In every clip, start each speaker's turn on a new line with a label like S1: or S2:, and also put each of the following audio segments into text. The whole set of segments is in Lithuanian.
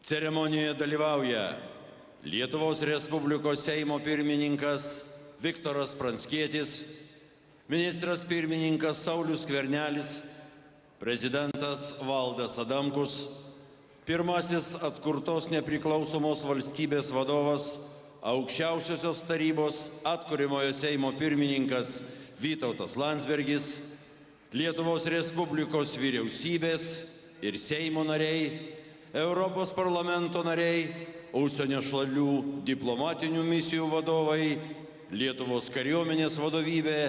S1: Ceremonijoje dalyvauja Lietuvos Respublikos Seimo pirmininkas Viktoras Pranckietis, ministras pirmininkas Saulius Skvernelis, prezidentas Valdas Adamkus, pirmasis atkurtos nepriklausomos valstybės vadovas, aukščiausiosios tarybos atkuriamojo Seimo pirmininkas Vytautas Landsbergis, Lietuvos Respublikos vyriausybės ir Seimo nariai, Europos parlamento nariai, užsienio šalių diplomatinių misijų vadovai, Lietuvos kariuomenės vadovybė,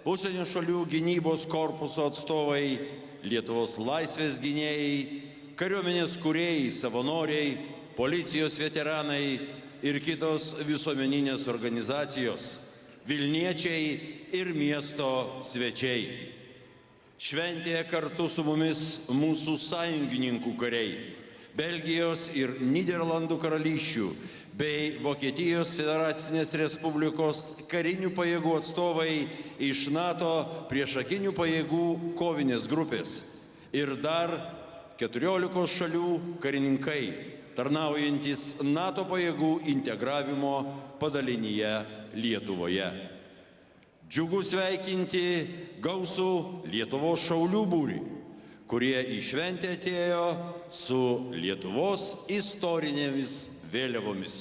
S1: užsienio šalių gynybos korpuso atstovai, Lietuvos laisvės gynėjai, kariuomenės kūrėjai, savanoriai, policijos veteranai ir kitos visuomeninės organizacijos, Vilniečiai ir miesto svečiai. Šventėje kartu su mumis mūsų sąjungininkų kariai, Belgijos ir Nyderlandų karalysčių bei Vokietijos Federacinės Respublikos karinių pajėgų atstovai iš NATO priešakinių pajėgų kovinės grupės ir dar 14 šalių karininkai, tarnaujantis NATO pajėgų integravimo padalinyje Lietuvoje. Džiugu sveikinti gausų Lietuvos šaulių būrį, kurie į šventę atėjo su Lietuvos istorinėmis vėliavomis.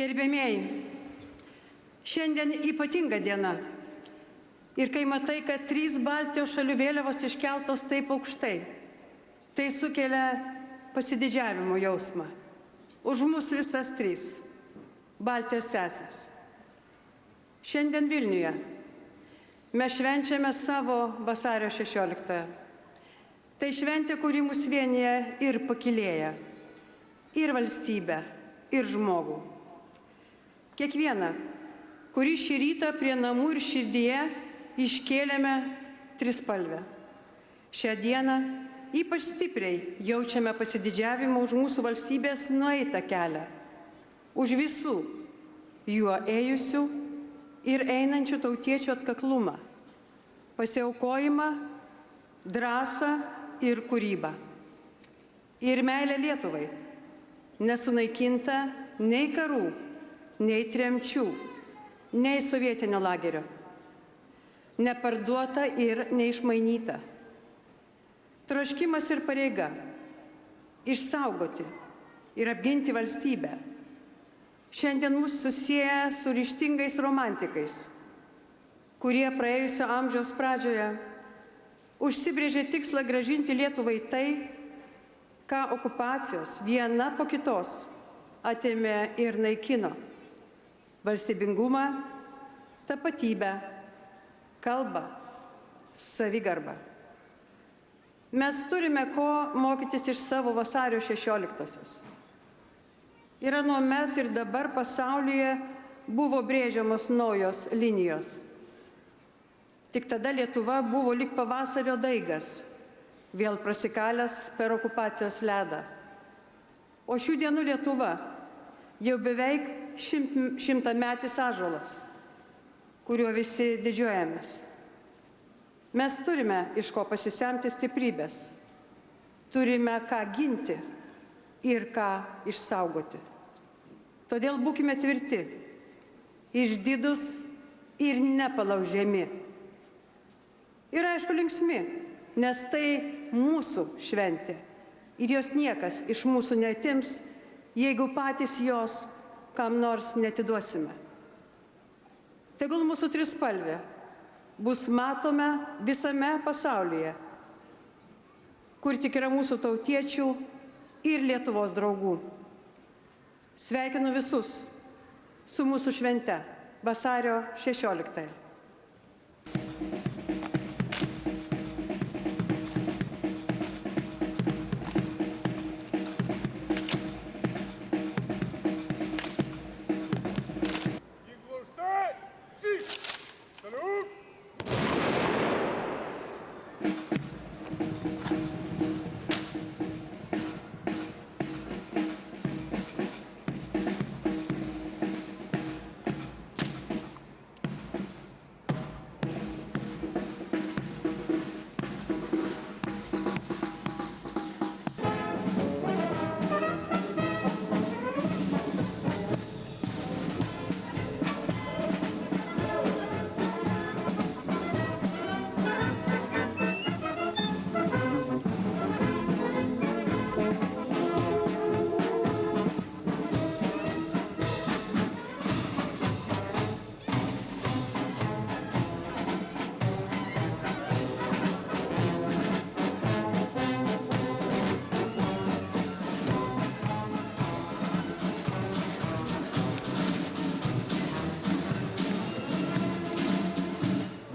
S2: Gerbėmieji, šiandien ypatinga diena. Ir kai matai, kad 3 Baltijos šalių vėliavos iškeltos taip aukštai, tai sukelia pasididžiavimo jausmą. Už mus visas 3 Baltijos sesės. Šiandien Vilniuje mes švenčiame savo vasario 16. Tai šventė, kuri mus vienyje ir pakylėja, ir valstybę, ir žmogų. Kiekvieną, kurį šį rytą prie namų ir širdyje iškėlėme trispalvę. Šią dieną ypač stipriai jaučiame pasididžiavimą už mūsų valstybės nueitą kelią, už visų juo ėjusių ir einančių tautiečių atkaklumą, pasiaukojimą, drąsą ir kūrybą. Ir meilę Lietuvai, nesunaikinta nei karų, nei tremčių, nei sovietinio lagerio, neparduota ir neišmainyta. Troškimas ir pareiga išsaugoti ir apginti valstybę šiandien mus susieja su ryžtingais romantikais, kurie praėjusio amžiaus pradžioje užsibrėžė tikslą grąžinti Lietuvai tai, ką okupacijos viena po kitos atėmė ir naikino: valstybingumą, tapatybę, kalbą, savigarbą. Mes turime ko mokytis iš savo vasario 16-osios. Ir anuomet ir dabar pasaulyje buvo brėžiamos naujos linijos. Tik tada Lietuva buvo lyg pavasario daigas, vėl prasikalęs per okupacijos ledą. O šių dienų Lietuva jau beveik 100-metis ąžuolas, kuriuo visi didžiuojamės. Mes turime iš ko pasisemti stiprybės, turime ką ginti ir ką išsaugoti. Todėl būkime tvirti, išdidūs ir nepalaužiami. Ir aišku linksmi, nes tai mūsų šventė ir jos niekas iš mūsų neatims, jeigu patys jos kam nors netiduosime. Tegul mūsų trispalvė bus matome visame pasaulyje, kur tik yra mūsų tautiečių ir Lietuvos draugų. Sveikinu visus su mūsų švente vasario 16.